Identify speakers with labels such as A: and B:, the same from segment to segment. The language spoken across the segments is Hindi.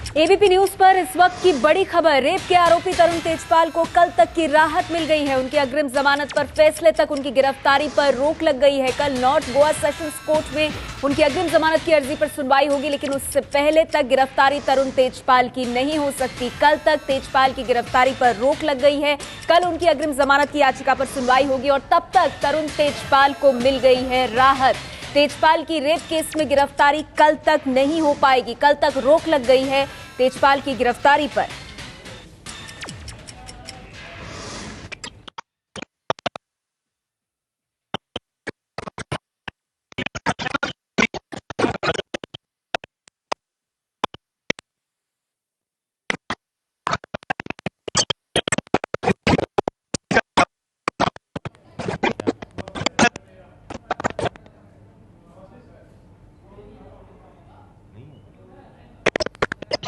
A: एबीपी न्यूज पर इस वक्त की बड़ी खबर। रेप के आरोपी तरुण तेजपाल को कल तक की राहत मिल गई है। उनकी अग्रिम जमानत पर फैसले तक उनकी गिरफ्तारी पर रोक लग गई है। कल नॉर्थ गोवा सेशंस कोर्ट में उनकी अग्रिम जमानत की अर्जी पर सुनवाई होगी, लेकिन उससे पहले तक गिरफ्तारी तरुण तेजपाल की नहीं हो सकती। कल तक तेजपाल की गिरफ्तारी पर रोक लग गई है। कल उनकी अग्रिम जमानत की याचिका पर सुनवाई होगी और तब तक तरुण तेजपाल को मिल गई है राहत। तेजपाल की रेप केस में गिरफ्तारी कल तक नहीं हो पाएगी। कल तक रोक लग गई है तेजपाल की गिरफ्तारी पर।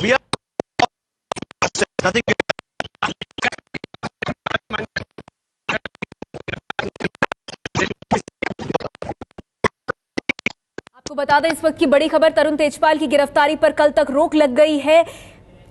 B: We are nothing.
A: आपको बता दें इस वक्त की बड़ी खबर, तरुण तेजपाल की गिरफ्तारी पर कल तक रोक लग गई है।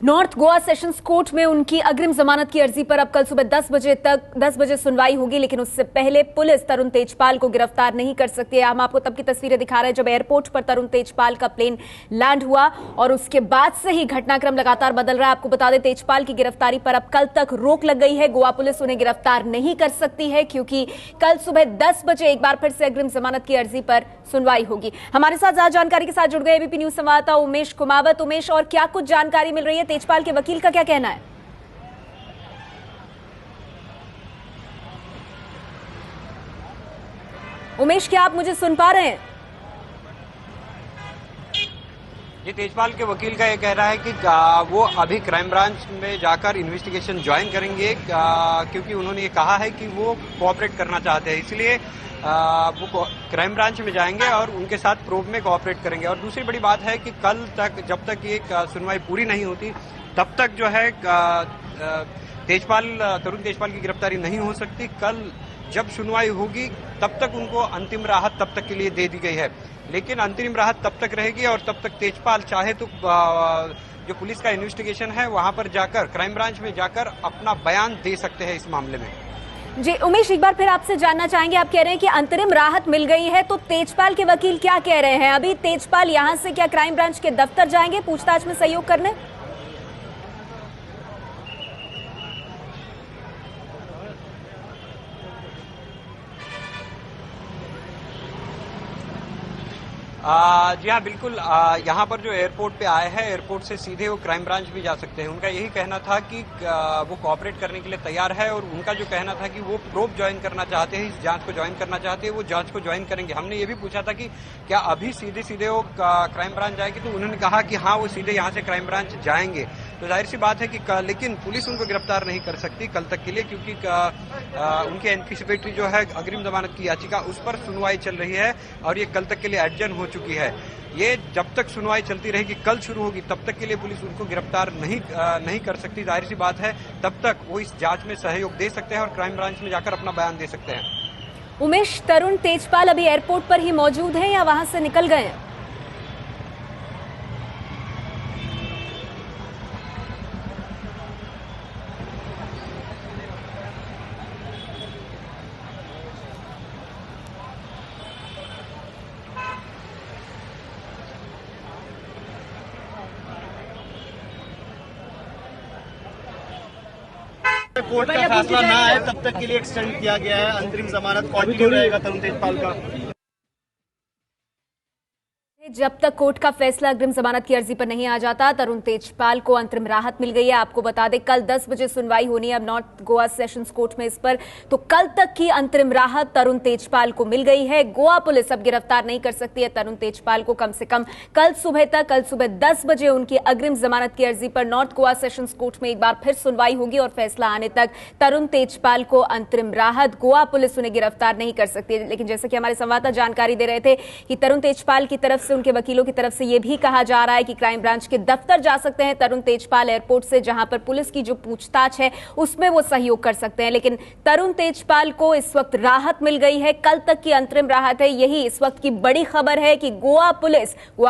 A: नॉर्थ गोवा सेशंस कोर्ट में उनकी अग्रिम जमानत की अर्जी पर अब कल सुबह 10 बजे सुनवाई होगी, लेकिन उससे पहले पुलिस तरुण तेजपाल को गिरफ्तार नहीं कर सकती है। हम आपको तब की तस्वीरें दिखा रहे हैं जब एयरपोर्ट पर तरुण तेजपाल का प्लेन लैंड हुआ और उसके बाद से ही घटनाक्रम लगातार बदल रहा है। आपको बता दें तेजपाल की गिरफ्तारी पर अब कल तक रोक लग गई है। गोवा पुलिस उन्हें गिरफ्तार नहीं कर सकती है क्योंकि कल सुबह 10 बजे एक बार फिर से अग्रिम जमानत की अर्जी पर सुनवाई होगी। हमारे साथ ज्यादा जानकारी के साथ जुड़ गए एबीपी न्यूज संवाददाता उमेश कुमावत। उमेश, और क्या कुछ जानकारी मिल रही है? तेजपाल के वकील का क्या कहना है? उमेश, क्या आप मुझे सुन पा रहे हैं?
C: ये तेजपाल के वकील का ये कह रहा है कि वो अभी क्राइम ब्रांच में जाकर इन्वेस्टिगेशन ज्वाइन करेंगे क्योंकि उन्होंने ये कहा है कि वो कोऑपरेट करना चाहते हैं, इसलिए वो क्राइम ब्रांच में जाएंगे और उनके साथ प्रोब में कोऑपरेट करेंगे। और दूसरी बड़ी बात है कि कल तक जब तक ये सुनवाई पूरी नहीं होती तब तक जो है तरुण तेजपाल की गिरफ्तारी नहीं हो सकती। कल जब सुनवाई होगी तब तक उनको अंतिम राहत तब तक के लिए दे दी गई है, लेकिन अंतरिम राहत तब तक रहेगी और तब तक तेजपाल चाहे तो जो पुलिस का इन्वेस्टिगेशन है वहां पर जाकर, क्राइम ब्रांच में जाकर अपना बयान दे सकते हैं इस मामले में।
A: जी उमेश, एक बार फिर आपसे जानना चाहेंगे, आप कह रहे हैं कि अंतरिम राहत मिल गई है, तो तेजपाल के वकील क्या कह रहे हैं? अभी तेजपाल यहां से क्या क्राइम ब्रांच के दफ्तर जाएंगे पूछताछ में सहयोग करने?
C: जी हाँ, बिल्कुल। यहाँ पर जो एयरपोर्ट पे आए हैं, एयरपोर्ट से सीधे वो क्राइम ब्रांच भी जा सकते हैं। उनका यही कहना था कि वो कोऑपरेट करने के लिए तैयार है और उनका जो कहना था कि वो प्रोब ज्वाइन करना चाहते हैं, इस जांच को ज्वाइन करना चाहते हैं, वो जांच को ज्वाइन करेंगे। हमने ये भी पूछा था कि क्या अभी सीधे वो क्राइम ब्रांच जाएगी, तो उन्होंने कहा कि हाँ, वो सीधे यहाँ से क्राइम ब्रांच जाएंगे। तो जाहिर सी बात है कि लेकिन पुलिस उनको गिरफ्तार नहीं कर सकती कल तक के लिए, क्योंकि उनके एंटीसिपेटरी जो है अग्रिम जमानत की याचिका, उस पर सुनवाई चल रही है और ये कल तक के लिए एडजर्न हो चुकी है। ये जब तक सुनवाई चलती रहेगी, कल शुरू होगी, तब तक के लिए पुलिस उनको गिरफ्तार नहीं कर सकती। जाहिर सी बात है तब तक वो इस जांच में सहयोग दे सकते हैं और क्राइम ब्रांच में जाकर अपना बयान दे सकते हैं।
A: उमेश, तरुण तेजपाल अभी एयरपोर्ट पर ही मौजूद हैं या वहां से निकल गए हैं?
B: कोर्ट का फैसला ना आए तब तक के लिए एक्सटेंड किया गया है। अंतरिम जमानत कंटिन्यू रहेगा तरुण तेजपाल का।
A: जब तक कोर्ट का फैसला अग्रिम जमानत की अर्जी पर नहीं आ जाता, तरुण तेजपाल को अंतरिम राहत मिल गई है। आपको बता दें कल 10 बजे सुनवाई होनी है अब नॉर्थ गोवा सेशंस कोर्ट में इस पर, तो कल तक की अंतरिम राहत तरुण तेजपाल को मिल गई है। गोवा पुलिस अब गिरफ्तार नहीं कर सकती है तरुण तेजपाल को। कम से कम कल सुबह 10 बजे उनकी अग्रिम जमानत की अर्जी पर नॉर्थ गोवा सेशंस कोर्ट में एक बार फिर सुनवाई होगी और फैसला आने तक तरुण तेजपाल को अंतरिम राहत, गोवा पुलिस उन्हें गिरफ्तार नहीं कर सकती है। लेकिन जैसे कि हमारे संवाददाता जानकारी दे रहे थे कि तरुण तेजपाल की तरफ से उनके वकीलों की तरफ से यह भी कहा जा रहा है कि क्राइम ब्रांच के दफ्तर जा सकते हैं तरुण तेजपाल एयरपोर्ट से, जहां पर पुलिस की जो पूछताछ है उसमें वो सहयोग कर सकते हैं। लेकिन तरुण तेजपाल को इस वक्त राहत मिल गई है, कल तक की अंतरिम राहत है। यही इस वक्त की बड़ी खबर है कि गोवा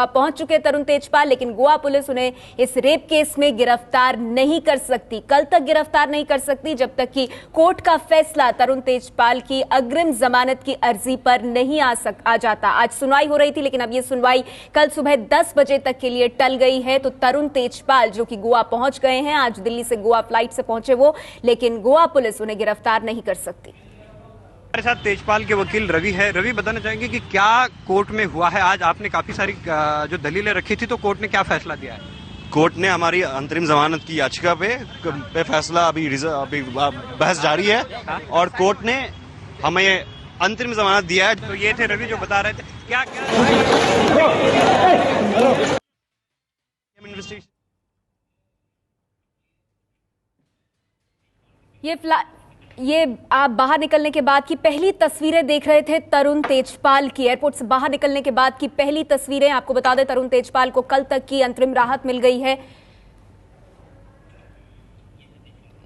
A: पहुंच चुके तरुण तेजपाल, लेकिन गोवा पुलिस उन्हें इस रेप केस में गिरफ्तार नहीं कर सकती, कल तक गिरफ्तार नहीं कर सकती जब तक कि कोर्ट का फैसला तरुण तेजपाल की अग्रिम जमानत की अर्जी पर नहीं आ जाता। आज सुनवाई हो रही थी, लेकिन अब यह सुनवाई कल सुबह 10 बजे तक के लिए टल गई है। तो तरुण तेजपाल जो कि गोवा पहुंच गए हैं, आज दिल्ली से गोवा फ्लाइट से पहुंचे वो, लेकिन गोवा पुलिस उन्हें गिरफ्तार नहीं कर सकती।
C: हमारे साथ तेजपाल के वकील रवि है। रवि, बताना चाहेंगे कि क्या कोर्ट में हुआ है? आज आपने काफी सारी जो दलीलें रखी थी, तो कोर्ट ने क्या फैसला दिया है?
B: कोर्ट ने हमारी अंतरिम जमानत की याचिका पे फैसला अभी बहस जारी है और कोर्ट ने हमें अंतरिम जमानत दिया है।
C: तो ये थे रवि जो बता रहे थे क्या
A: ये आप बाहर निकलने के बाद की पहली तस्वीरें देख रहे थे तरुण तेजपाल की। एयरपोर्ट से बाहर निकलने के बाद की पहली तस्वीरें। आपको बता दें तरुण तेजपाल को कल तक की अंतरिम राहत मिल गई है।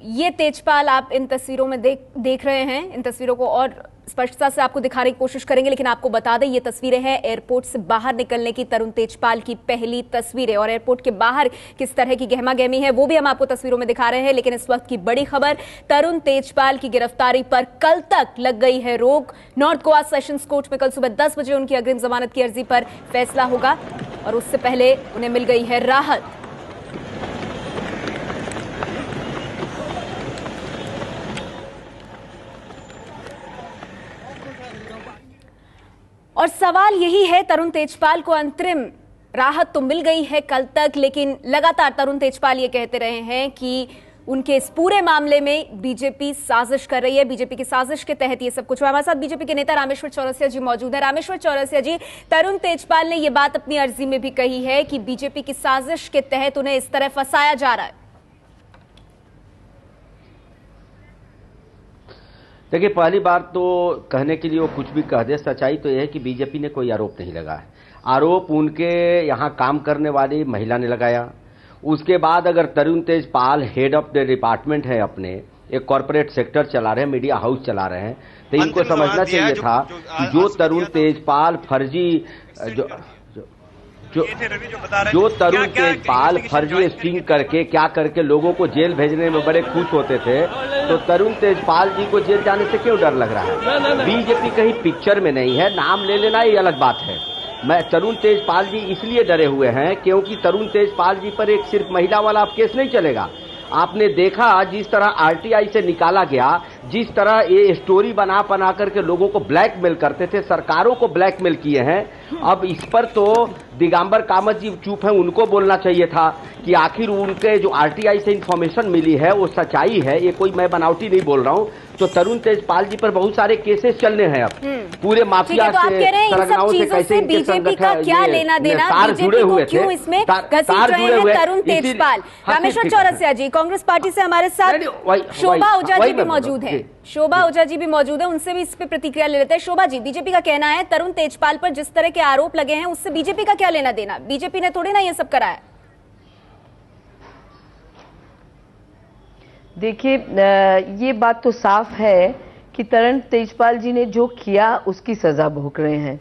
A: ये तेजपाल आप इन तस्वीरों में देख रहे हैं। इन तस्वीरों को और स्पष्टता से आपको दिखाने की कोशिश करेंगे, लेकिन आपको बता दें ये तस्वीरें हैं एयरपोर्ट से बाहर निकलने की, तरुण तेजपाल की पहली तस्वीरें। और एयरपोर्ट के बाहर किस तरह की गहमा गहमी है वो भी हम आपको तस्वीरों में दिखा रहे हैं। लेकिन इस वक्त की बड़ी खबर, तरुण तेजपाल की गिरफ्तारी पर कल तक लग गई है रोक। नॉर्थ गोवा सेशंस कोर्ट में कल सुबह 10 बजे उनकी अग्रिम जमानत की अर्जी पर फैसला होगा और उससे पहले उन्हें मिल गई है राहत। और सवाल यही है, तरुण तेजपाल को अंतरिम राहत तो मिल गई है कल तक, लेकिन लगातार तरुण तेजपाल ये कहते रहे हैं कि उनके इस पूरे मामले में बीजेपी साजिश कर रही है, बीजेपी की साजिश के तहत ये सब कुछ हुआ। हमारे साथ बीजेपी के नेता रामेश्वर चौरसिया जी मौजूद है। रामेश्वर चौरसिया जी, तरुण तेजपाल ने ये बात अपनी अर्जी में भी कही है कि बीजेपी की साजिश के तहत उन्हें इस तरह फंसाया जा रहा है।
D: देखिए, पहली बार तो कहने के लिए वो कुछ भी कह दे, सच्चाई तो यह है कि बीजेपी ने कोई आरोप नहीं लगाया है। आरोप उनके यहाँ काम करने वाली महिला ने लगाया। उसके बाद अगर Tarun Tejpal head of the department है, अपने एक कॉर्पोरेट सेक्टर चला रहे हैं, मीडिया हाउस चला रहे हैं, तो इनको समझना चाहिए था कि जो तरुण तेजपाल फर्जी जो तरुण तेजपाल फर्जी स्टिंग करके क्या करके लोगों को जेल भेजने में बड़े खुश होते थे, तो तरुण तेजपाल जी को जेल जाने से क्यों डर लग रहा है? बीजेपी कहीं पिक्चर में नहीं है, नाम ले लेना ये अलग बात है। मैं तरुण तेजपाल जी इसलिए डरे हुए हैं क्योंकि तरुण तेजपाल जी पर एक सिर्फ महिला वाला अब केस नहीं चलेगा। आपने देखा जिस तरह आरटीआई से निकाला गया, जिस तरह ये स्टोरी बना करके लोगों को ब्लैकमेल करते थे, सरकारों को ब्लैकमेल किए हैं। अब इस पर तो दिगंबर कामत जी चुप हैं, उनको बोलना चाहिए था कि आखिर उनके जो आरटीआई से इंफॉर्मेशन मिली है वो सच्चाई है, ये कोई मैं बनावटी नहीं बोल रहा हूँ। तो तरुण तेजपाल जी पर बहुत सारे केसेस चलने हैं अब, पूरे माफिया से, सरगनाओं से कैसे
A: बीजेपी का क्या लेना देना,
D: जुड़े हुए थे,
A: इसमें घसीट रहे हैं तरुण तेजपाल। रामेश्वर चौरसिया जी, कांग्रेस पार्टी से हमारे साथ शोभा ओझा जी भी मौजूद है। शोभा ओझा जी भी मौजूद है, उनसे भी इस पे प्रतिक्रिया ले लेते हैं। शोभा जी, बीजेपी का कहना है तरुण तेजपाल पर जिस तरह के आरोप लगे हैं उससे बीजेपी का क्या लेना देना? बीजेपी ने थोड़ी ना ये सब कराया।
E: देखिए, ये बात तो साफ है कि तरुण तेजपाल जी ने जो किया उसकी सजा भोग रहे हैं।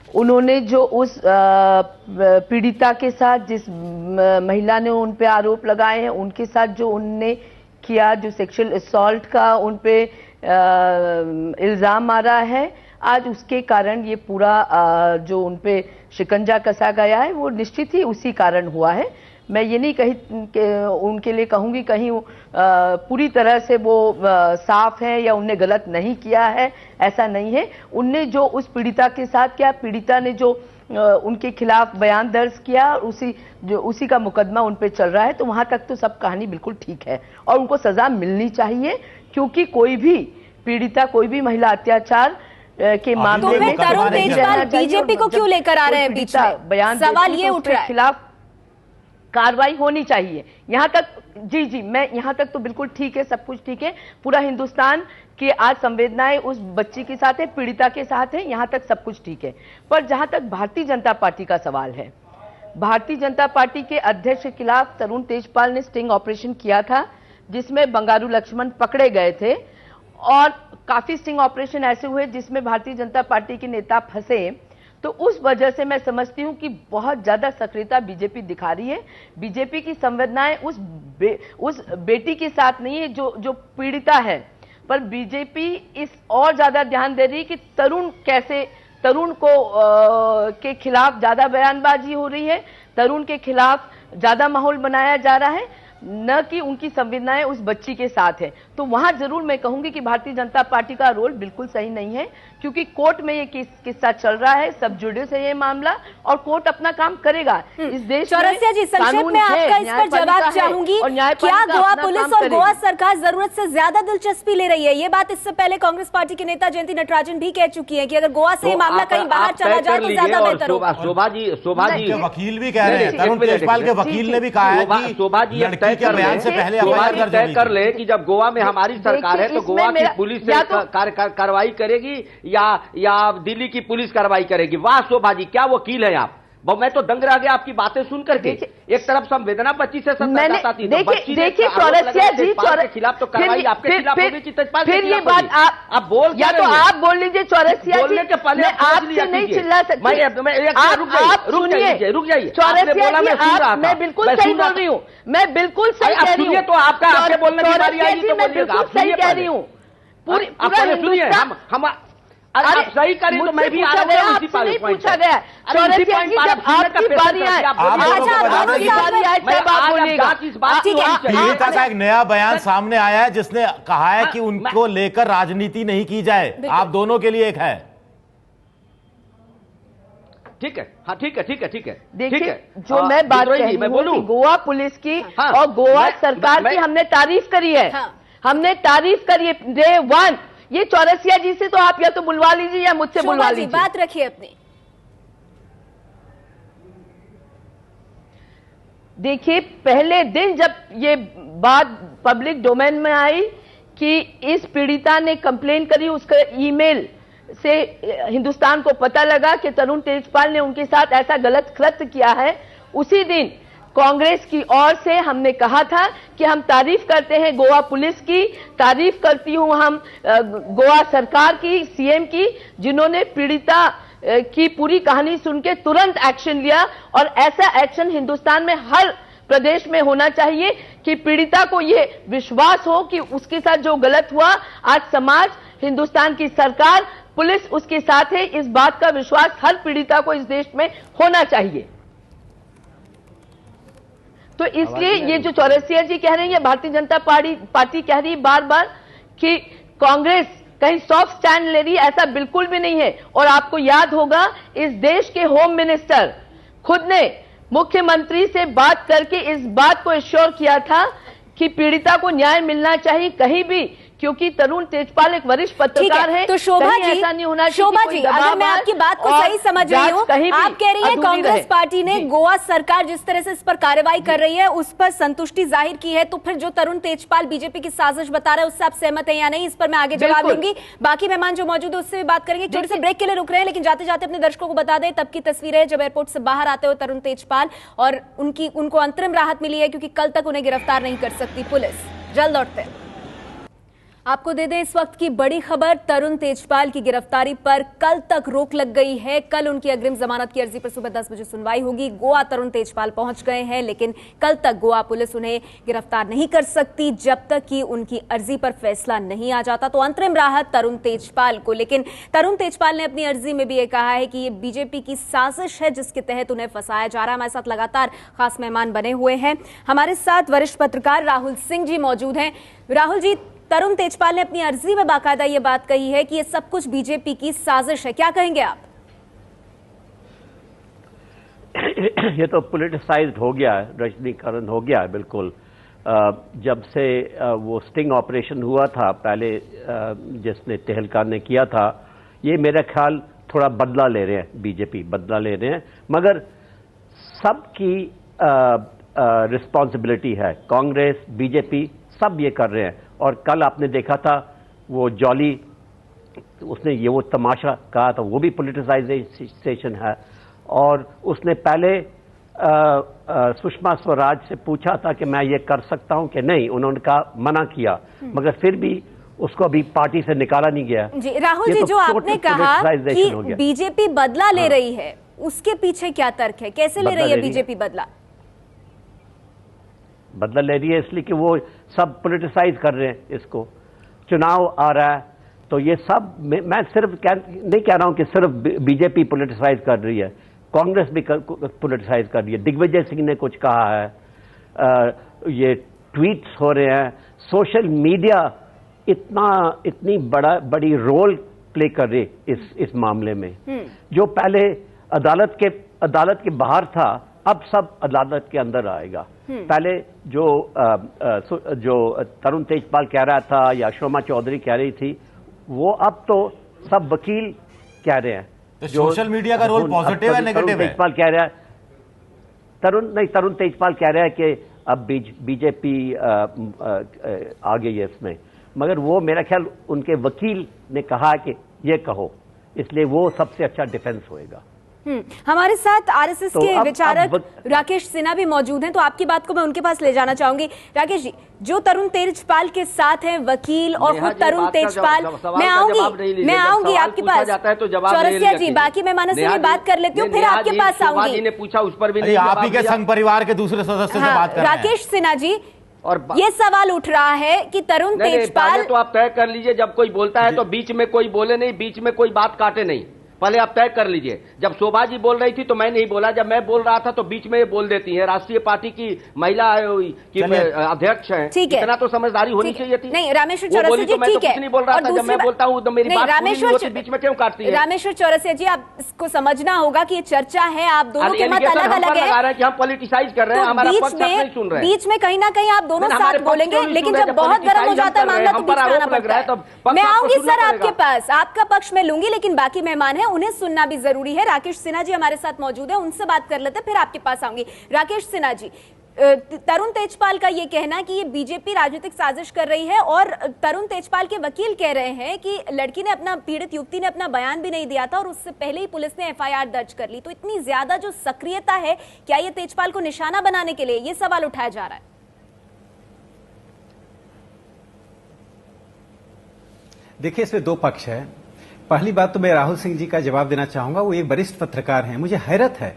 E: उन्होंने जो उस पीड़िता के साथ, जिस महिला ने उन पे आरोप लगाए हैं, उनके साथ जो उनने किया, जो सेक्सुअल असॉल्ट का उन पे इल्जाम आ रहा है, आज उसके कारण ये पूरा जो उन पे शिकंजा कसा गया है वो निश्चित ही उसी कारण हुआ है। मैं ये नहीं उनके लिए कहूंगी कहीं पूरी तरह से वो साफ है या उनने गलत नहीं किया है, ऐसा नहीं है। उनने जो उस पीड़िता के साथ किया, पीड़िता ने जो उनके खिलाफ बयान दर्ज किया, उसी का मुकदमा उन पे चल रहा है, तो वहां तक तो सब कहानी बिल्कुल ठीक है और उनको सजा मिलनी चाहिए, क्योंकि कोई भी पीड़िता, कोई भी महिला अत्याचार के मामले में
A: तरुण तेजपाल बीजेपी को क्यों लेकर आ रहे हैं बीच में?
E: बयान
A: सवाल ये उठ रहा है।
E: खिलाफ कार्रवाई होनी चाहिए। यहां तक जी मैं यहां तक तो बिल्कुल ठीक है, सब कुछ ठीक है। पूरा हिंदुस्तान की आज संवेदनाएं उस बच्ची के साथ है, पीड़िता के साथ है, यहां तक सब कुछ ठीक है। पर जहां तक भारतीय जनता पार्टी का सवाल है, भारतीय जनता पार्टी के अध्यक्ष के खिलाफ तरुण तेजपाल ने स्टिंग ऑपरेशन किया था, जिसमें बंगारू लक्ष्मण पकड़े गए थे और काफी स्टिंग ऑपरेशन ऐसे हुए जिसमें भारतीय जनता पार्टी के नेता फंसे। तो उस वजह से मैं समझती हूं कि बहुत ज्यादा सक्रियता बीजेपी दिखा रही है। बीजेपी की संवेदनाएं उस बेटी के साथ नहीं है जो पीड़िता है, पर बीजेपी इस और ज्यादा ध्यान दे रही है कि तरुण को के खिलाफ ज्यादा बयानबाजी हो रही है, तरुण के खिलाफ ज्यादा माहौल बनाया जा रहा है, न कि उनकी संवेदनाएं उस बच्ची के साथ है। तो वहां जरूर मैं कहूंगी कि भारतीय जनता पार्टी का रोल बिल्कुल सही नहीं है, क्योंकि कोर्ट में ये किस्सा चल रहा है, सब जुडिस है ये मामला, और कोर्ट अपना काम करेगा। इस देश
A: चौरसिया जी, संक्षेप में आपका इस पर जवाब चाहूंगी। क्या गोवा पुलिस और गोवा सरकार जरूरत से ज्यादा दिलचस्पी ले रही है? ये बात इससे पहले कांग्रेस पार्टी के नेता जयंती नटराजन भी कह चुकी है कि अगर गोवा से मामला कहीं बाहर चला जाए तो ज्यादा बेहतर होगा।
D: शोभा जी
F: वकील भी कह रहे हैं, तरुण तेजपाल के वकील ने भी कहा है कि
D: शोभा जी तय कर ले कि जब गोवा में हमारी सरकार है तो गोवा की पुलिस कार्रवाई करेगी या दिल्ली की पुलिस कार्रवाई करेगी। वाह शोभा जी, क्या वकील है आप। मैं तो दंग रह गया आपकी बातें सुन करके। एक तरफ संवेदना बच्ची से
E: देखिए चौरसिया जी
D: के खिलाफ तो कार्रवाई आपके खिलाफ होगी कि तेजपाल
E: फिर ये बात आप बोल या तो आप बोल लीजिए चौरसिया जी,
D: के पहले
E: आपसे नहीं चिल्ला सकती।
D: रुक जाइए
E: चौरसिया जी, मैं बिल्कुल सही बोल रही हूँ, मैं बिल्कुल सही कह रही हूँ।
D: तो आपका आपके बोलने की बारी आएगी तो बोलिएगा। आप
E: सही कह रही हूँ, पूरी
D: सुनिए। हम अरे आप सही करें तो मैं भी आ रहा हूं उसी पॉइंट पे।
E: पूछा गया चौरसिया जी, जब आपकी बारी आए तब आप बोलिएगा।
F: पीड़िता का एक नया बयान सामने आया है जिसने कहा है कि उनको लेकर राजनीति नहीं की जाए। आप दोनों के लिए एक है।
D: ठीक है, हाँ ठीक है।
E: देखिए जो मैं बात कह रही हूं, गोवा पुलिस की और गोवा सरकार की हमने तारीफ करी है, हमने तारीफ करी है डे वन। ये चौरसिया जी से तो आप या तो बुलवा लीजिए या मुझसे बुलवा लीजिए।
A: बात रखिए अपनी।
E: देखिए पहले दिन जब ये बात पब्लिक डोमेन में आई कि इस पीड़िता ने कंप्लेन करी, उसका ईमेल से हिंदुस्तान को पता लगा कि तरुण तेजपाल ने उनके साथ ऐसा गलत कृत्य किया है, उसी दिन कांग्रेस की ओर से हमने कहा था कि हम तारीफ करते हैं गोवा पुलिस की, तारीफ करती हूं हम गोवा सरकार की, सीएम की, जिन्होंने पीड़िता की पूरी कहानी सुन के तुरंत एक्शन लिया। और ऐसा एक्शन हिंदुस्तान में हर प्रदेश में होना चाहिए कि पीड़िता को यह विश्वास हो कि उसके साथ जो गलत हुआ, आज समाज, हिंदुस्तान की सरकार, पुलिस उसके साथ है। इस बात का विश्वास हर पीड़िता को इस देश में होना चाहिए। तो इसलिए ये जो चौरसिया जी कह रही है, भारतीय जनता पार्टी कह रही है बार बार कि कांग्रेस कहीं सॉफ्ट स्टैंड ले रही है, ऐसा बिल्कुल भी नहीं है। और आपको याद होगा इस देश के होम मिनिस्टर खुद ने मुख्यमंत्री से बात करके इस बात को एश्योर किया था कि पीड़िता को न्याय मिलना चाहिए कहीं भी, क्योंकि तरुण तेजपाल एक वरिष्ठ पत्रकार है।
A: तो शोभा जी,
E: ऐसा नहीं होना चाहिए।
A: शोभा जी, अगर मैं आपकी बात को सही समझ रही हूँ, आप कह रही हैं कांग्रेस पार्टी ने गोवा सरकार जिस तरह से इस पर कार्रवाई कर रही है उस पर संतुष्टि जाहिर की है, तो फिर जो तरुण तेजपाल बीजेपी की साजिश बता रहा है उससे आप सहमत हैं या नहीं? इस पर मैं आगे जवाब दूंगी। बाकी मेहमान जो मौजूद है उससे भी बात करेंगे। छोटे से ब्रेक के लिए रुक रहे हैं, लेकिन जाते जाते अपने दर्शकों को बता दें तब की तस्वीरें है जब एयरपोर्ट से बाहर आते हुए तरुण तेजपाल, और उनको अंतरिम राहत मिली है क्योंकि कल तक उन्हें गिरफ्तार नहीं कर सकती पुलिस। जल्द लौटते हैं। आपको दे दें इस वक्त की बड़ी खबर, तरुण तेजपाल की गिरफ्तारी पर कल तक रोक लग गई है। कल उनकी अग्रिम जमानत की अर्जी पर सुबह 10 बजे सुनवाई होगी। गोवा तरुण तेजपाल पहुंच गए हैं, लेकिन कल तक गोवा पुलिस उन्हें गिरफ्तार नहीं कर सकती जब तक कि उनकी अर्जी पर फैसला नहीं आ जाता। तो अंतरिम राहत तरुण तेजपाल को, लेकिन तरुण तेजपाल ने अपनी अर्जी में भी ये कहा है कि ये बीजेपी की साजिश है जिसके तहत उन्हें फंसाया जा रहा है। हमारे साथ लगातार खास मेहमान बने हुए हैं। हमारे साथ वरिष्ठ पत्रकार राहुल सिंह जी मौजूद हैं। राहुल जी, तरुण तेजपाल ने अपनी अर्जी में बाकायदा ये बात कही है कि ये सब कुछ बीजेपी की साजिश है, क्या कहेंगे आप?
G: ये तो पॉलिटिसाइज्ड हो गया है, राजनीतिकरण हो गया है बिल्कुल। जब से वो स्टिंग ऑपरेशन हुआ था पहले, जिसने तहलका ने किया था, ये मेरा ख्याल थोड़ा बदला ले रहे हैं, बीजेपी बदला ले रहे हैं। मगर सबकी रिस्पॉन्सिबिलिटी है। कांग्रेस, बीजेपी सब ये कर रहे हैं। और कल आपने देखा था वो जॉली, उसने ये वो तमाशा कहा था, वो भी पॉलिटिसाइजेशन है। और उसने पहले सुषमा स्वराज से पूछा था कि मैं ये कर सकता हूं कि नहीं, उन्होंने कहा मना किया, मगर फिर भी उसको अभी पार्टी से निकाला नहीं गया।
A: जी राहुल जी, जो आपने कहा कि बीजेपी बदला ले रही है, उसके पीछे क्या तर्क है? कैसे ले रही है बीजेपी बदला?
G: बदला ले रही है इसलिए कि वो सब पॉलिटिसाइज कर रहे हैं इसको। चुनाव आ रहा है तो ये सब, मैं सिर्फ नहीं कह रहा हूं कि सिर्फ बीजेपी पॉलिटिसाइज कर रही है, कांग्रेस भी पॉलिटिसाइज कर रही है। दिग्विजय सिंह ने कुछ कहा है, ये ट्वीट्स हो रहे हैं, सोशल मीडिया इतनी बड़ी रोल प्ले कर रही इस मामले में। जो पहले अदालत के बाहर था, अब सब अदालत के अंदर आएगा। पहले जो तरुण तेजपाल कह रहा था या शोमा चौधरी कह रही थी, वो अब तो सब वकील कह रहे हैं।
F: तो सोशल मीडिया का रोल पॉजिटिव है नेगेटिव है?
G: तेजपाल कह रहा है, तरुण तेजपाल कह रहा है कि अब बीजेपी आ गई है इसमें, मगर वो मेरा ख्याल उनके वकील ने कहा कि ये कहो, इसलिए वो सबसे अच्छा डिफेंस होएगा।
A: हमारे साथ आरएसएस के विचारक राकेश सिन्हा भी मौजूद हैं, तो आपकी बात को मैं उनके पास ले जाना चाहूंगी। राकेश जी, जो तरुण तेजपाल के साथ हैं वकील और खुद तरुण तेजपाल, मैं आऊंगी आपके पास। चौरसिया जी, बाकी मेहमानों से भी बात कर लेती हूँ, फिर आपके पास आऊंगी।
D: पूछा उस पर भी
F: आप ही के संघ परिवार के दूसरे सदस्य से बात कर रहे हैं।
A: राकेश सिन्हा जी, और ये सवाल उठ रहा है कि तरुण तेजपाल,
D: तो आप तय कर लीजिए, जब कोई बोलता है तो बीच में कोई बोले नहीं, बीच में कोई बात काटे नहीं, पहले आप तय कर लीजिए। जब शोभा जी बोल रही थी तो मैं नहीं बोला, जब मैं बोल रहा था तो बीच में ये बोल देती हैं। राष्ट्रीय पार्टी की महिला की अध्यक्ष हैं, इतना तो समझदारी होनी चाहिए थी।
A: नहीं, रामेश्वर चौरसिया जी, ठीक है,
D: कुछ नहीं बोल रहा था, जब मैं बोलता हूँ तो मेरी बात पूरी नहीं होती, बीच में क्यों काटती है?
A: रामेश्वर चौरसिया जी, आप इसको समझना होगा कि ये चर्चा है, आप दोनों के मत अलग अलग है
D: कि हम पॉलिटिसाइज कर रहे हैं, हमारा पक्ष नहीं सुन रहे हैं।
A: बीच में कहीं ना कहीं आप दोनों साथ बोलेंगे, लेकिन जब बहुत गर्म हो जाता है मामला तो बीच में आना पड़ता है। मैं आऊंगी सर आपके पास, आपका पक्ष में लूंगी, लेकिन बाकी मेहमान है उन्हें सुनना भी जरूरी है। राकेश सिन्हा जी हमारे साथ मौजूद है, उनसे बात कर लेते हैं, फिर आपके पास आऊंगी। राकेश सिन्हा जी, तरुण तेजपाल का ये कहना कि ये बीजेपी राजनीतिक साजिश कर रही है, और तरुण तेजपाल के वकील कह रहे हैं कि लड़की ने पीड़ित युवती ने अपना बयान भी नहीं दिया था और उससे पहले ही पुलिस ने एफआईआर दर्ज कर ली। तो इतनी ज्यादा जो सक्रियता है, क्या ये तेजपाल को निशाना बनाने के लिए ये सवाल उठाया जा रहा है?
H: देखिए, इसमें दो पक्ष है। पहली बात तो मैं राहुल सिंह जी का जवाब देना चाहूंगा, वो एक वरिष्ठ पत्रकार हैं। मुझे हैरत है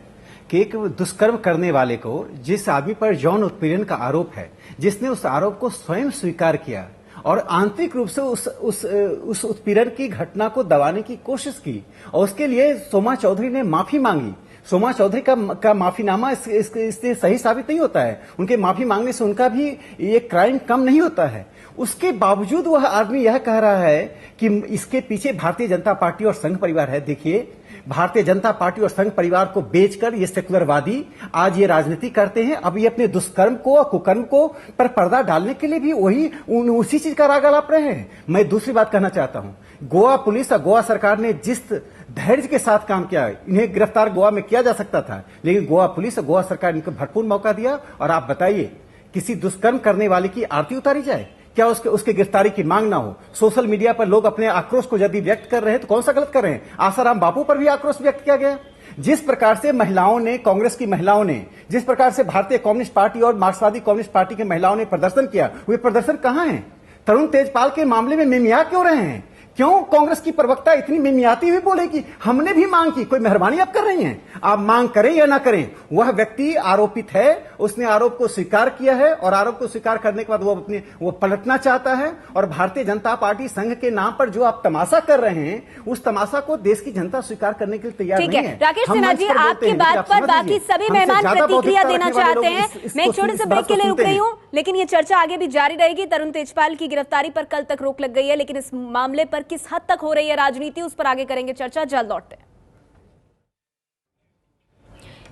H: कि एक दुष्कर्म करने वाले को, जिस आदमी पर यौन उत्पीड़न का आरोप है, जिसने उस आरोप को स्वयं स्वीकार किया और आंतरिक रूप से उस उत्पीड़न की घटना को दबाने की कोशिश की, और उसके लिए सोमा चौधरी ने माफी मांगी। सोमा चौधरी का माफीनामा इससे सही साबित नहीं होता है। उनके माफी मांगने से उनका भी ये क्राइम कम नहीं होता है। उसके बावजूद वह आदमी यह कह रहा है कि इसके पीछे भारतीय जनता पार्टी और संघ परिवार है। देखिए, भारतीय जनता पार्टी और संघ परिवार को बेचकर ये सेकुलरवादी आज ये राजनीति करते हैं। अब ये अपने दुष्कर्म को और कुकर्म को पर पर्दा डालने के लिए भी उसी चीज का राग अलाप रहे हैं। मैं दूसरी बात कहना चाहता हूं, गोवा पुलिस और गोवा सरकार ने जिस धैर्य के साथ काम किया, इन्हें गिरफ्तार गोवा में किया जा सकता था, लेकिन गोवा पुलिस और गोवा सरकार ने इनको भरपूर मौका दिया। और आप बताइए, किसी दुष्कर्म करने वाले की आरती उतारी जाए? क्या उसके गिरफ्तारी की मांग ना हो? सोशल मीडिया पर लोग अपने आक्रोश को यदि व्यक्त कर रहे हैं तो कौन सा गलत कर रहे हैं? आसाराम बापू पर भी आक्रोश व्यक्त किया गया। जिस प्रकार से महिलाओं ने, कांग्रेस की महिलाओं ने, जिस प्रकार से भारतीय कम्युनिस्ट पार्टी और मार्क्सवादी कम्युनिस्ट पार्टी के महिलाओं ने प्रदर्शन किया, वे प्रदर्शन कहां है? तरुण तेजपाल के मामले में मिमिया क्यों रहे हैं? क्यों कांग्रेस की प्रवक्ता इतनी मिमियाती हुई बोले कि हमने भी मांग की? कोई मेहरबानी आप कर रही हैं? आप मांग करें या ना करें, वह व्यक्ति आरोपित है, उसने आरोप को स्वीकार किया है, और आरोप को स्वीकार करने के बाद वो पलटना चाहता है। और भारतीय जनता पार्टी संघ के नाम पर जो आप तमाशा कर रहे हैं, उस तमाशा को देश की जनता स्वीकार करने के लिए तैयार नहीं है।
A: राकेश सिन्हा जी, आपकी बात पर बाकी सभी मेहमान प्रतिक्रिया देना चाहते हैं। मैं एक छोटे से ब्रेक के लिए रुक रही हूं, लेकिन ये चर्चा आगे भी जारी रहेगी। तरुण तेजपाल की गिरफ्तारी पर कल तक रोक लग गई है, लेकिन इस मामले पर किस हद तक हो रही है राजनीति, उस पर आगे करेंगे चर्चा। जल्द लौटते हैं।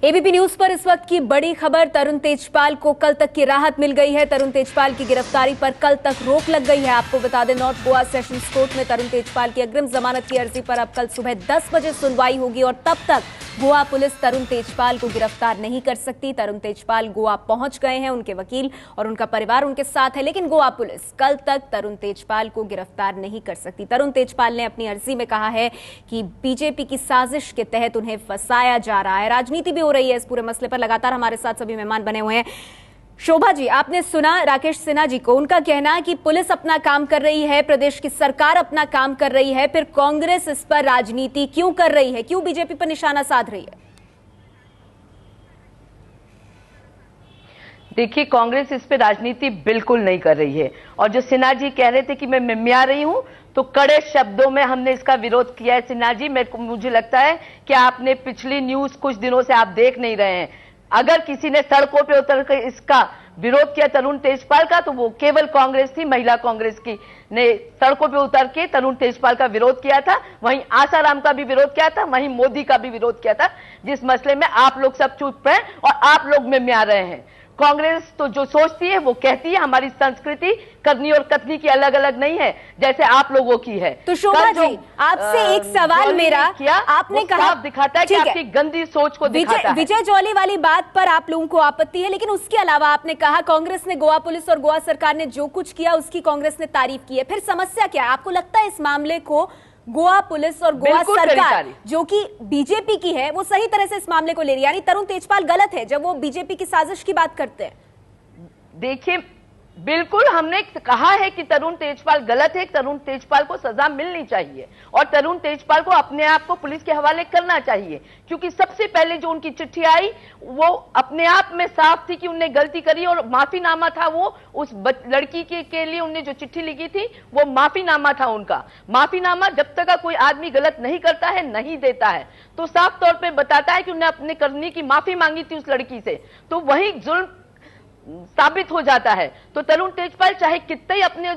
A: एबीपी न्यूज पर इस वक्त की बड़ी खबर, तरुण तेजपाल को कल तक की राहत मिल गई है। तरुण तेजपाल की गिरफ्तारी पर कल तक रोक लग गई है। आपको बता दें, नॉर्थ गोवा सेशंस कोर्ट में तरुण तेजपाल की अग्रिम जमानत की अर्जी पर अब कल सुबह 10 बजे सुनवाई होगी और तब तक गोवा पुलिस तरुण तेजपाल को गिरफ्तार नहीं कर सकती। तरुण तेजपाल गोवा पहुंच गए हैं, उनके वकील और उनका परिवार उनके साथ है, लेकिन गोवा पुलिस कल तक तरुण तेजपाल को गिरफ्तार नहीं कर सकती। तरुण तेजपाल ने अपनी अर्जी में कहा है कि बीजेपी की साजिश के तहत उन्हें फंसाया जा रहा है। राजनीति भी हो रही है इस पूरे मसले पर। लगातार हमारे साथ सभी मेहमान बने हुए हैं। शोभा जी, आपने सुना राकेश सिन्हा जी को, उनका कहना है कि पुलिस अपना काम कर रही है, प्रदेश की सरकार अपना काम कर रही है, फिर कांग्रेस इस पर राजनीति क्यों कर रही है, क्यों बीजेपी पर निशाना साध रही है?
E: देखिए, कांग्रेस इस पे राजनीति बिल्कुल नहीं कर रही है। और जो सिन्हा जी कह रहे थे कि मैं मिमिया रही हूं, तो कड़े शब्दों में हमने इसका विरोध किया है। सिन्हा जी, मुझे लगता है कि आपने पिछली न्यूज कुछ दिनों से आप देख नहीं रहे हैं। अगर किसी ने सड़कों पे उतर कर इसका विरोध किया तरुण तेजपाल का, तो वो केवल कांग्रेस थी। महिला कांग्रेस की ने सड़कों पे उतर के तरुण तेजपाल का विरोध किया था, वहीं आसाराम का भी विरोध किया था, वहीं मोदी का भी विरोध किया था, जिस मसले में आप लोग सब चुप हैं और आप लोग में आ रहे हैं। कांग्रेस तो जो सोचती है वो कहती है। हमारी संस्कृति करनी और कथनी की अलग अलग नहीं है, जैसे आप लोगों की है।
A: तो शोभा जी, आपसे एक सवाल मेरा, आपने कहा
E: दिखाता है कि आपकी गंदी सोच को दिखाता है।
A: विजय जॉली वाली बात पर आप लोगों को आपत्ति है, लेकिन उसके अलावा आपने कहा कांग्रेस ने, गोवा पुलिस और गोवा सरकार ने जो कुछ किया उसकी कांग्रेस ने तारीफ की है। फिर समस्या क्या है? आपको लगता है इस मामले को गोवा पुलिस और गोवा सरकार जो कि बीजेपी की है वो सही तरह से इस मामले को ले रही है, यानी तरुण तेजपाल गलत है जब वो बीजेपी की साजिश की बात करते हैं?
E: देखिए, बिल्कुल हमने कहा है कि तरुण तेजपाल गलत है, तरुण तेजपाल को सजा मिलनी चाहिए और तरुण तेजपाल को अपने आप को पुलिस के हवाले करना चाहिए, क्योंकि सबसे पहले जो उनकी चिट्ठी आई वो अपने आप में साफ थी कि उनने गलती करी और माफीनामा था वो। उस लड़की के लिए उनने जो चिट्ठी लिखी थी वो माफीनामा था उनका। माफीनामा जब तक का कोई आदमी गलत नहीं करता है, नहीं देता है, तो साफ तौर पर बताता है कि उन्हें अपने करने की माफी मांगी थी उस लड़की से, तो वही जुल्म साबित हो जाता है। तो तरुण तेजपाल चाहे कितना ही अपने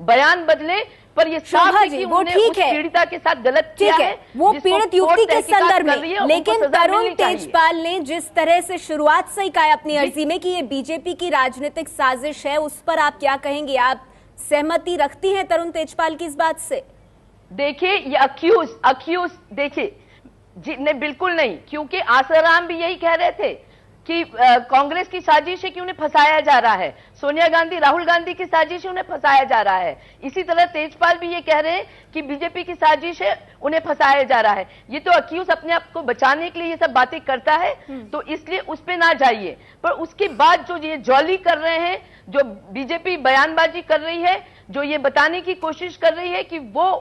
E: बयान बदले, पर ये साफ है कि उन्होंने उस पीड़िता के साथ गलत किया है,
A: वो पीड़ित युवती के संदर्भ में। लेकिन तरुण तेजपाल ने जिस तरह से शुरुआत से ही कहा अपनी अर्जी में कि ये बीजेपी की राजनीतिक साजिश है, उस पर आप क्या कहेंगे? आप सहमति रखती हैं तरुण तेजपाल की इस बात से?
E: देखिए, ये अक्यूज देखिए जी, नहीं, बिल्कुल नहीं, क्योंकि आसाराम भी यही कह रहे थे कि कांग्रेस की साजिश है कि उन्हें फंसाया जा रहा है, सोनिया गांधी, राहुल गांधी की साजिश है, उन्हें फंसाया जा रहा है। इसी तरह तेजपाल भी ये कह रहे हैं कि बीजेपी की साजिश है, उन्हें फंसाया जा रहा है। ये तो अक्यूज अपने आप को बचाने के लिए ये सब बातें करता है, तो इसलिए उस पे ना जाइए। पर उसके बाद जो ये जॉली कर रहे हैं, जो बीजेपी बयानबाजी कर रही है, जो ये बताने की कोशिश कर रही है कि वो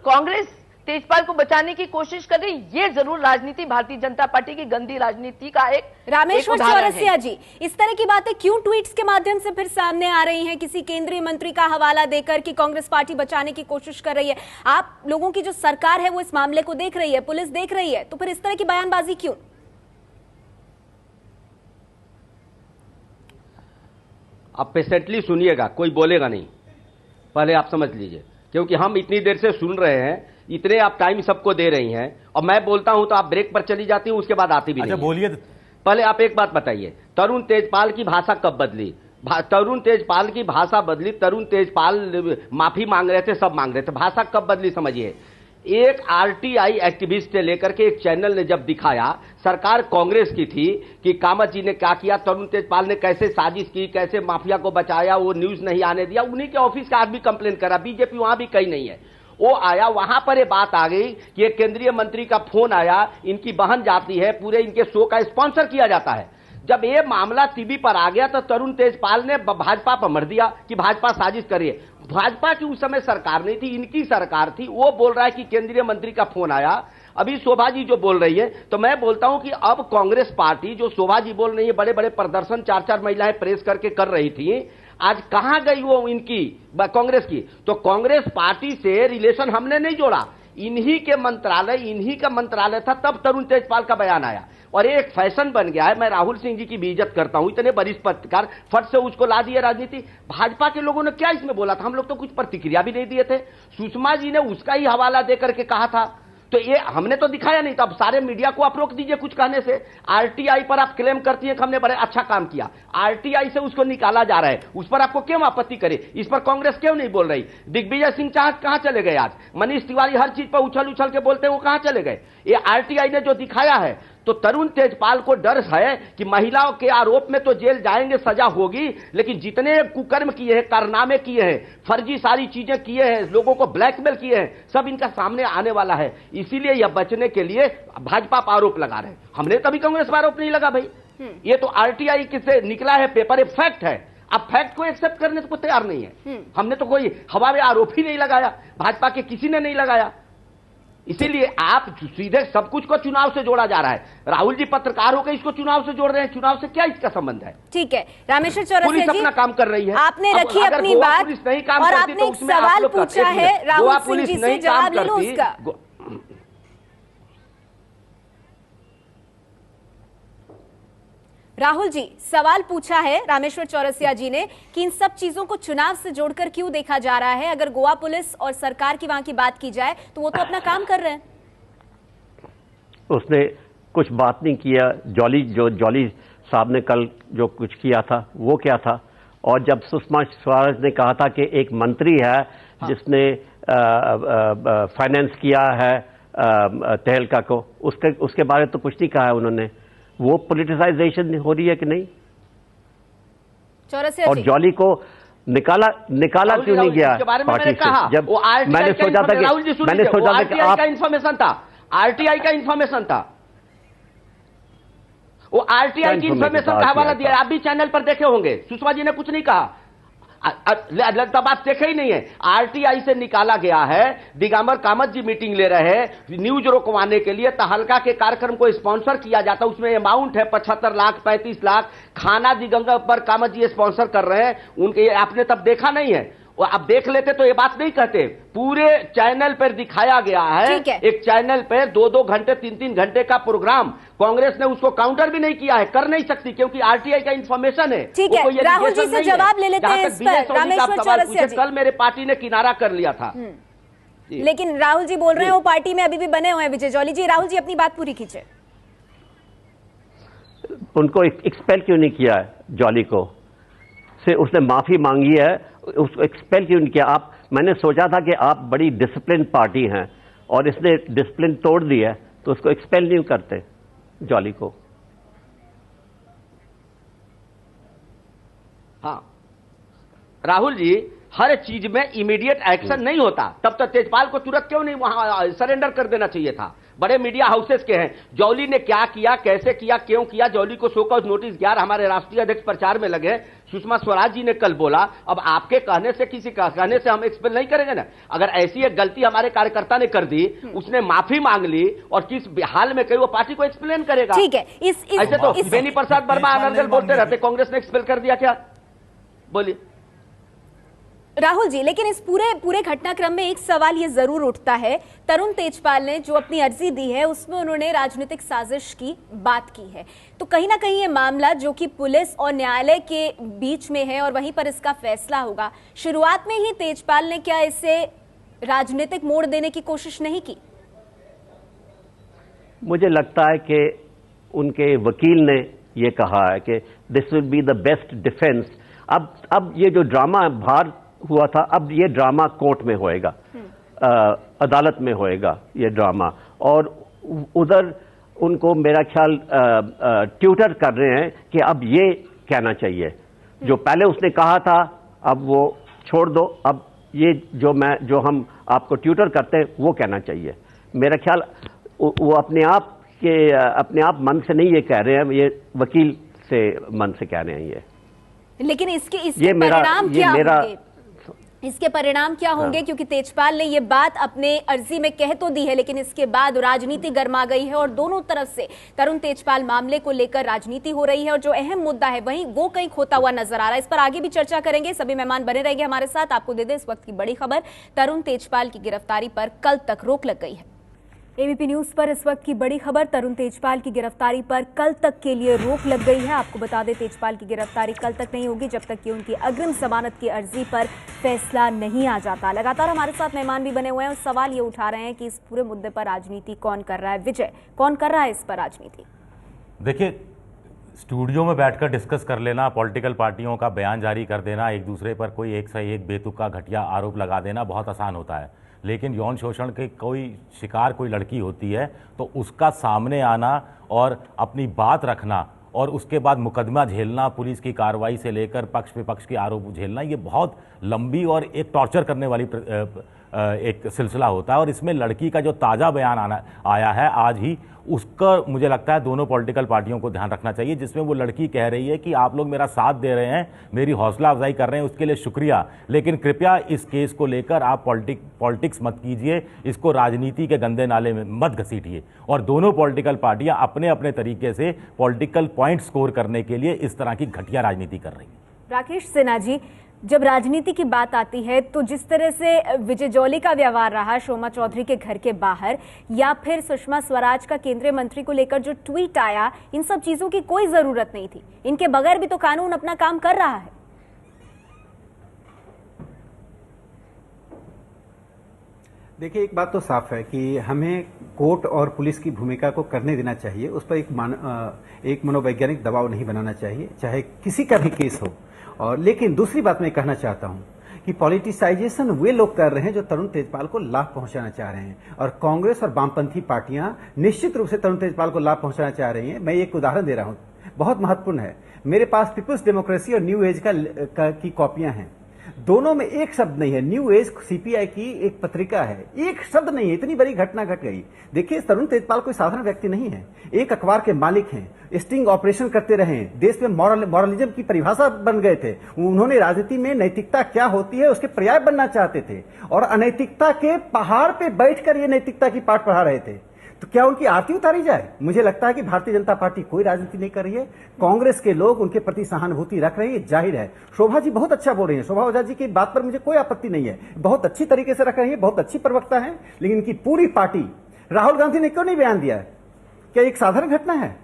E: कांग्रेस तेजपाल को बचाने की कोशिश कर रही, ये जरूर राजनीति, भारतीय जनता पार्टी की गंदी राजनीति का एक
A: रामेश्वर चौरसिया जी, इस तरह की बातें क्यों ट्वीट्स के माध्यम से फिर सामने आ रही हैं, किसी केंद्रीय मंत्री का हवाला देकर कि कांग्रेस पार्टी बचाने की कोशिश कर रही है? आप लोगों की जो सरकार है वो इस मामले को देख रही है, पुलिस देख रही है, तो फिर इस तरह की बयानबाजी क्यों?
D: आप पेशेंटली सुनिएगा, कोई बोलेगा नहीं, पहले आप समझ लीजिए, क्योंकि हम इतनी देर से सुन रहे हैं, इतने आप टाइम सबको दे रही हैं, और मैं बोलता हूं तो आप ब्रेक पर चली जाती हूं, उसके बाद आती भी नहीं।
F: अच्छा, बोलिए।
D: पहले आप एक बात बताइए, तरुण तेजपाल की भाषा कब बदली? तरुण तेजपाल की भाषा बदली, तरुण तेजपाल माफी मांग रहे थे, सब मांग रहे थे, भाषा कब बदली समझिए। एक आरटीआई एक्टिविस्ट से लेकर के एक चैनल ने जब दिखाया, सरकार कांग्रेस की थी, कि कामत जी ने क्या किया, तरुण तेजपाल ने कैसे साजिश की, कैसे माफिया को बचाया, वो न्यूज नहीं आने दिया, उन्हीं के ऑफिस का आदमी कंप्लेन करा, बीजेपी वहां भी कहीं नहीं है। वो आया, वहां पर ये बात आ गई कि एक केंद्रीय मंत्री का फोन आया, इनकी बहन जाती है, पूरे इनके शो का स्पॉन्सर किया जाता है। जब ये मामला टीवी पर आ गया तो तरुण तेजपाल ने भाजपा पर मर दिया कि भाजपा साजिश करिए। भाजपा की उस समय सरकार नहीं थी, इनकी सरकार थी। वो बोल रहा है कि केंद्रीय मंत्री का फोन आया। अभी शोभा जी जो बोल रही है, तो मैं बोलता हूं कि अब कांग्रेस पार्टी, जो शोभा जी बोल रही है, बड़े बड़े प्रदर्शन 4-4 महिलाएं प्रेस करके कर रही थी, आज कहां गई वो इनकी कांग्रेस की? तो कांग्रेस पार्टी से रिलेशन हमने नहीं जोड़ा, इन्हीं के मंत्रालय, इन्हीं का मंत्रालय था, तब तरुण तेजपाल का बयान आया और एक फैशन बन गया है। मैं राहुल सिंह जी की भी इज्जत करता हूं, इतने वरिष्ठ पत्रकार, फट से उसको ला दिए राजनीति। भाजपा के लोगों ने क्या इसमें बोला था? हम लोग तो कुछ प्रतिक्रिया भी नहीं दिए थे। सुषमा जी ने उसका ही हवाला देकर के कहा था, तो ये हमने तो दिखाया नहीं था। अब सारे मीडिया को आप रोक दीजिए कुछ कहने से। आरटीआई पर आप क्लेम करती हैं कि हमने बड़े अच्छा काम किया, आरटीआई से उसको निकाला जा रहा है, उस पर आपको क्यों आपत्ति करे? इस पर कांग्रेस क्यों नहीं बोल रही? दिग्विजय सिंह कहां चले गए? आज मनीष तिवारी हर चीज पर उछल उछल के बोलते हैं, वो कहां चले गए? ये आरटीआई ने जो दिखाया है, तो तरुण तेजपाल को डर है कि महिलाओं के आरोप में तो जेल जाएंगे, सजा होगी, लेकिन जितने कुकर्म किए हैं, कारनामे किए हैं, फर्जी सारी चीजें किए हैं, लोगों को ब्लैकमेल किए हैं, सब इनका सामने आने वाला है। इसीलिए यह बचने के लिए भाजपा पर आरोप लगा रहे हैं। हमने कभी कांग्रेस पर आरोप नहीं लगा भाई, ये तो आरटीआई से निकला है पेपर, एक फैक्ट है। अब फैक्ट को एक्सेप्ट करने को तैयार नहीं है। हमने तो कोई हवा में आरोप ही नहीं लगाया, भाजपा के किसी ने नहीं लगाया। इसीलिए आप सीधे सब कुछ को चुनाव से जोड़ा जा रहा है। राहुल जी पत्रकार होकर इसको चुनाव से जोड़ रहे हैं, चुनाव से क्या इसका संबंध है?
A: ठीक है रामेश्वर चौरसिया
D: पुलिस
A: जी,
D: अपना काम कर रही है,
A: आपने रखी अपनी बात और आपने एक सवाल पूछा है राहुल सिंह जी से, जवाब ले लो उसका। राहुल जी, सवाल पूछा है रामेश्वर चौरसिया जी ने कि इन सब चीजों को चुनाव से जोड़कर क्यों देखा जा रहा है? अगर गोवा पुलिस और सरकार की वहां की बात की जाए तो वो तो अपना काम कर रहे हैं।
G: उसने कुछ बात नहीं किया। जॉली साहब ने कल जो कुछ किया था वो क्या था? और जब सुषमा स्वराज ने कहा था कि एक मंत्री है जिसने फाइनेंस किया है तहलका को, उसके बारे में तो कुछ नहीं कहा है उन्होंने। वो पॉलिटिसाइजेशन हो रही है कि नहीं? और जॉली को निकाला क्यों नहीं गया पार्टी से? जब मैंने सोचा था कि आप
D: इंफॉर्मेशन था, आरटीआई का इंफॉर्मेशन था, वो आरटीआई की इंफॉर्मेशन का हवाला दिया। आप भी चैनल पर देखे होंगे, सुषमा जी ने कुछ नहीं कहा, लगता बात देखे ही नहीं है। आरटीआई से निकाला गया है, दिगंबर कामत जी मीटिंग ले रहे हैं न्यूज रोकवाने के लिए। तहलका के कार्यक्रम को स्पॉन्सर किया जाता, उसमें अमाउंट है 75 लाख 35 लाख, खाना दिगंबर कामत जी स्पॉन्सर कर रहे हैं उनके। आपने तब देखा नहीं है, और अब देख लेते तो ये बात नहीं कहते। पूरे चैनल पर दिखाया गया है, एक चैनल पर 2-2 घंटे 3-3 घंटे का प्रोग्राम। कांग्रेस ने उसको काउंटर भी नहीं किया है, कर नहीं सकती, क्योंकि आरटीआई का इंफॉर्मेशन है।
A: ठीक है, राहुल जी से जवाब ले लेते हैं इस पर। रामेश्वर चौरसिया जी,
D: कल मेरे पार्टी ने किनारा कर लिया था,
A: लेकिन राहुल जी बोल रहे हैं वो पार्टी में अभी भी बने हुए हैं विजय जॉली जी। राहुल जी अपनी बात पूरी कीजिए।
G: उनको एक्सपेल क्यों नहीं किया है जॉली को? से उसने माफी मांगी है, उसको एक्सपेल क्यों नहीं किया? मैंने सोचा था कि आप बड़ी डिसिप्लिन पार्टी हैं और इसने डिसिप्लिन तोड़ दी है, तो उसको एक्सपेल नहीं करते जॉली को।
D: हाँ राहुल जी, हर चीज में इमीडिएट एक्शन नहीं होता, तब तक तेजपाल को तुरंत क्यों नहीं वहां सरेंडर कर देना चाहिए था? बड़े मीडिया हाउसेस के हैं, जॉली ने क्या किया, कैसे किया, क्यों किया? जॉली को शो कॉज नोटिस 11 हमारे राष्ट्रीय अध्यक्ष प्रचार में लगे, सुषमा स्वराज जी ने कल बोला। अब आपके कहने से, किसी का कहने से हम एक्सप्लेन नहीं करेंगे ना। अगर ऐसी एक गलती हमारे कार्यकर्ता ने कर दी, उसने माफी मांग ली और किस हाल में कही, वो पार्टी को एक्सप्लेन करेगा।
A: ठीक है,
D: ऐसे तो बेनी प्रसाद वर्मा अनर्गल बोलते रहते, कांग्रेस ने एक्सप्लेन कर दिया क्या? बोलिए
A: राहुल जी, लेकिन इस पूरे घटनाक्रम में एक सवाल ये जरूर उठता है, तरुण तेजपाल ने जो अपनी अर्जी दी है उसमें उन्होंने राजनीतिक साजिश की बात की है, तो कहीं ना कहीं ये मामला जो कि पुलिस और न्यायालय के बीच में है और वहीं पर इसका फैसला होगा, शुरुआत में ही तेजपाल ने क्या इसे राजनीतिक मोड़ देने की कोशिश नहीं की?
G: मुझे लगता है कि उनके वकील ने ये कहा है कि this will be the best defence. अब ये जो ड्रामा बाहर हुआ था, अब ये ड्रामा कोर्ट में होएगा, अदालत में होएगा ये ड्रामा, और उधर उनको मेरा ख्याल ट्यूटर कर रहे हैं कि अब ये कहना चाहिए जो पहले उसने कहा था, अब वो छोड़ दो, अब ये जो हम आपको ट्यूटर करते हैं वो कहना चाहिए। मेरा ख्याल वो अपने आप मन से नहीं ये कह रहे हैं, ये वकील से मन से कह रहे हैं ये।
A: लेकिन इसके परिणाम क्या होंगे? इसके परिणाम क्या होंगे? क्योंकि तेजपाल ने ये बात अपने अर्जी में कह तो दी है, लेकिन इसके बाद राजनीति गर्मा गई है और दोनों तरफ से तरुण तेजपाल मामले को लेकर राजनीति हो रही है और जो अहम मुद्दा है वहीं वो कहीं खोता हुआ नजर आ रहा है। इस पर आगे भी चर्चा करेंगे, सभी मेहमान बने रहेंगे हमारे साथ। आपको दे दें इस वक्त की बड़ी खबर, तरुण तेजपाल की गिरफ्तारी पर कल तक रोक लग गई है। एबीपी न्यूज पर इस वक्त की बड़ी खबर, तरुण तेजपाल की गिरफ्तारी पर कल तक के लिए रोक लग गई है। आपको बता दें तेजपाल की गिरफ्तारी कल तक नहीं होगी जब तक कि उनकी अग्रिम जमानत की अर्जी पर फैसला नहीं आ जाता। लगातार हमारे साथ मेहमान भी बने हुए हैं और सवाल ये उठा रहे हैं कि इस पूरे मुद्दे पर राजनीति कौन कर रहा है? विजय, कौन कर रहा है इस पर राजनीति?
F: देखिए, स्टूडियो में बैठकर डिस्कस कर लेना, पॉलिटिकल पार्टियों का बयान जारी कर देना, एक दूसरे पर कोई एक से एक बेतुका घटिया आरोप लगा देना बहुत आसान होता है, लेकिन यौन शोषण के कोई शिकार कोई लड़की होती है तो उसका सामने आना और अपनी बात रखना और उसके बाद मुकदमा झेलना, पुलिस की कार्रवाई से लेकर पक्ष विपक्ष के आरोप झेलना, ये बहुत लंबी और एक टॉर्चर करने वाली एक सिलसिला होता है। और इसमें लड़की का जो ताज़ा बयान आया है आज ही, उसका मुझे लगता है दोनों पॉलिटिकल पार्टियों को ध्यान रखना चाहिए, जिसमें वो लड़की कह रही है कि आप लोग मेरा साथ दे रहे हैं, मेरी हौसला अफजाई कर रहे हैं, उसके लिए शुक्रिया, लेकिन कृपया इस केस को लेकर आप पॉलिटिक्स मत कीजिए, इसको राजनीति के गंदे नाले में मत घसीटिए। और दोनों पॉलिटिकल पार्टियां अपने अपने तरीके से पॉलिटिकल पॉइंट स्कोर करने के लिए इस तरह की घटिया राजनीति कर रही है।
A: राकेश सिन्हा जी, जब राजनीति की बात आती है तो जिस तरह से विजय जौली का व्यवहार रहा शोमा चौधरी के घर के बाहर, या फिर सुषमा स्वराज का केंद्रीय मंत्री को लेकर जो ट्वीट आया, इन सब चीजों की कोई जरूरत नहीं थी। इनके बगैर भी तो कानून अपना काम कर रहा है।
H: देखिए, एक बात तो साफ है कि हमें कोर्ट और पुलिस की भूमिका को करने देना चाहिए, उस पर एक मनोवैज्ञानिक दबाव नहीं बनाना चाहिए, चाहे किसी का भी केस हो। और लेकिन दूसरी बात मैं कहना चाहता हूं कि पॉलिटिसाइजेशन वे लोग कर रहे हैं जो तरुण तेजपाल को लाभ पहुंचाना चाह रहे हैं, और कांग्रेस और वामपंथी पार्टियां निश्चित रूप से तरुण तेजपाल को लाभ पहुंचाना चाह रही हैं। मैं एक उदाहरण दे रहा हूं, बहुत महत्वपूर्ण है। मेरे पास पीपुल्स डेमोक्रेसी और न्यू एज की कॉपियां हैं, दोनों में एक शब्द नहीं है। न्यू एज सीपीआई की एक पत्रिका है, एक शब्द नहीं है। इतनी बड़ी घटना घट गई। देखिए, तरुण तेजपाल कोई साधारण व्यक्ति नहीं है, एक अखबार के मालिक हैं, स्टिंग ऑपरेशन करते रहे, देश में मॉरलिज्म की परिभाषा बन गए थे। उन्होंने राजनीति में नैतिकता क्या होती है उसके पर्याय बनना चाहते थे, और अनैतिकता के पहाड़ पे बैठकर ये नैतिकता की पाठ पढ़ा रहे थे। तो क्या उनकी आरती उतारी जाए? मुझे लगता है कि भारतीय जनता पार्टी कोई राजनीति नहीं कर रही है। कांग्रेस के लोग उनके प्रति सहानुभूति रख रहे हैं, जाहिर है। शोभा जी बहुत अच्छा बोल रही हैं, शोभा ओझा जी की बात पर मुझे कोई आपत्ति नहीं है, बहुत अच्छी तरीके से रख रही है, बहुत अच्छी प्रवक्ता है। लेकिन इनकी पूरी पार्टी, राहुल गांधी ने क्यों नहीं बयान दिया? क्या एक साधारण घटना है?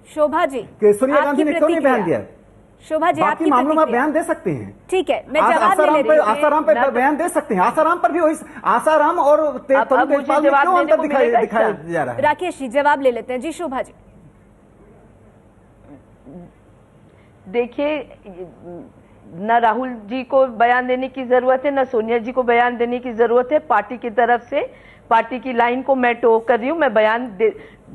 A: शोभा जी,
H: सोनिया गांधी ने क्यों नहीं बयान दिया?
A: शोभा जी,
H: बाकी मामलों में बयान दे सकते हैं।
A: ठीक है, मैं जवाब ले रही हूं।
H: आसाराम पे बयान दे सकते हैं, आसाराम पर भी वही, आसाराम और तरुण तेजपाल में क्यों अंतर दिखाया जा रहा है?
A: राकेश जी जवाब ले लेते हैं। जी शोभा जी।
E: देखिए, न राहुल जी को बयान देने की जरूरत है, न सोनिया जी को बयान देने की जरूरत है। पार्टी की तरफ से, पार्टी की लाइन को मैं टो कर रही हूं, मैं बयान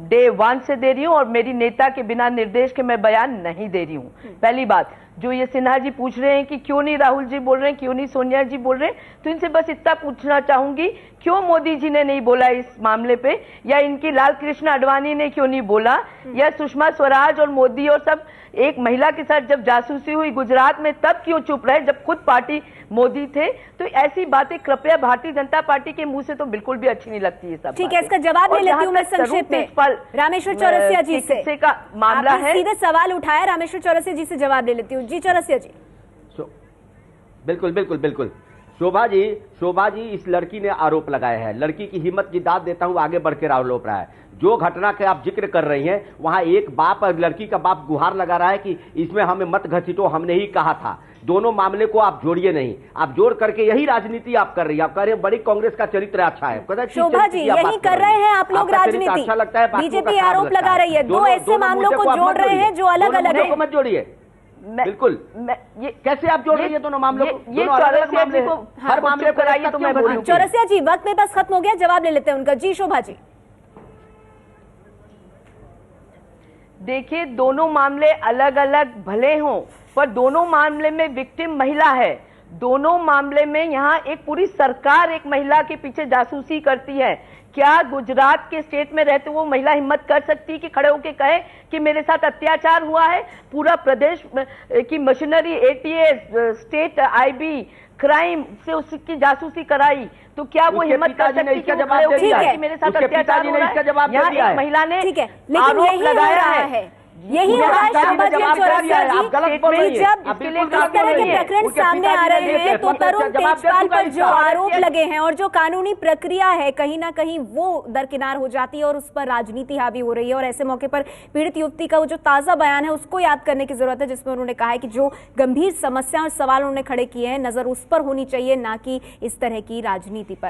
E: डे 1 से दे रही हूं, और मेरी नेता के बिना निर्देश के मैं बयान नहीं दे रही हूं। पहली बात, जो ये सिन्हा जी पूछ रहे हैं कि क्यों नहीं राहुल जी बोल रहे हैं, क्यों नहीं सोनिया जी बोल रहे हैं, तो इनसे बस इतना पूछना चाहूंगी, क्यों मोदी जी ने नहीं बोला इस मामले पे, या इनकी लाल कृष्ण आडवाणी ने क्यों नहीं बोला, या सुषमा स्वराज और मोदी और सब एक महिला के साथ जब जासूसी हुई गुजरात में तब क्यों चुप रहे जब खुद पार्टी मोदी थे? तो ऐसी बातें कृपया भारतीय जनता पार्टी के मुंह से तो बिल्कुल भी अच्छी नहीं लगती है सब।
A: ठीक है, इसका जवाब ले लेती हूं मैं संक्षेप में। रामेश्वर चौरसिया जी से
E: का मामला है,
A: सीधे सवाल उठाया, रामेश्वर चौरसिया जी से जवाब ले लेती हूँ। जी चौरसिया जी।
D: बिल्कुल बिल्कुल बिल्कुल। शोभा जी इस लड़की ने आरोप लगाया है, लड़की की हिम्मत की दाद देता हूं, आगे बढ़ के आरोप रहा है। जो घटना के आप जिक्र कर रही हैं, वहां एक बाप और लड़की का बाप गुहार लगा रहा है कि इसमें हमें मत घसीटो, हमने ही कहा था। दोनों मामले को आप जोड़िए नहीं, आप जोड़ करके यही राजनीति आप कर रही है। आप कह रहे हैं बड़ी कांग्रेस का चरित्र अच्छा है।
A: शोभा जी, यही कर रहे हैं आप लोग राजनीति।
D: अच्छा लगता है,
A: बीजेपी आरोप लगा रही है, दो ऐसे मामलों को जोड़ रहे हैं जो अलग अलग है।
D: मत जोड़िए, बिल्कुल। ये कैसे आप जोड़ रही है दोनों मामलों को?
E: ये चौरसिया जी को हर मामले पर आइए तो मैं बोलूं।
A: चौरसिया जी, वक्त में बस खत्म हो गया, जवाब ले लेते हैं उनका। जी शोभा जी।
E: देखिए, दोनों मामले अलग अलग भले हों, पर दोनों मामले में विक्टिम महिला है। दोनों मामले में यहाँ एक पूरी सरकार एक महिला के पीछे जासूसी करती है। क्या गुजरात के स्टेट में रहते वो महिला हिम्मत कर सकती कि खड़े होकर कहे कि मेरे साथ अत्याचार हुआ है? पूरा प्रदेश की machinery, ATS, state IB, crime से उसकी जासूसी कराई, तो क्या वो हिम्मत कर सकती कि मेरे साथ अत्याचार हो रहा है? यहाँ एक महिला ने आरोप लगाया है।
A: यही शोभा जी, चौरसिया जी, जब इस तरह के प्रकरण सामने आ रहे हैं तो तरुण तेजपाल पर जो आरोप लगे हैं और जो कानूनी प्रक्रिया है कहीं ना कहीं वो दरकिनार हो जाती है और उस पर राजनीति हावी हो रही है। और ऐसे मौके पर पीड़ित युवती का वो जो ताजा बयान है उसको याद करने की जरूरत है, जिसमें उन्होंने कहा है कि जो गंभीर समस्या और सवाल उन्होंने खड़े किए हैं, नजर उस पर होनी चाहिए, ना कि इस तरह की राजनीति पर।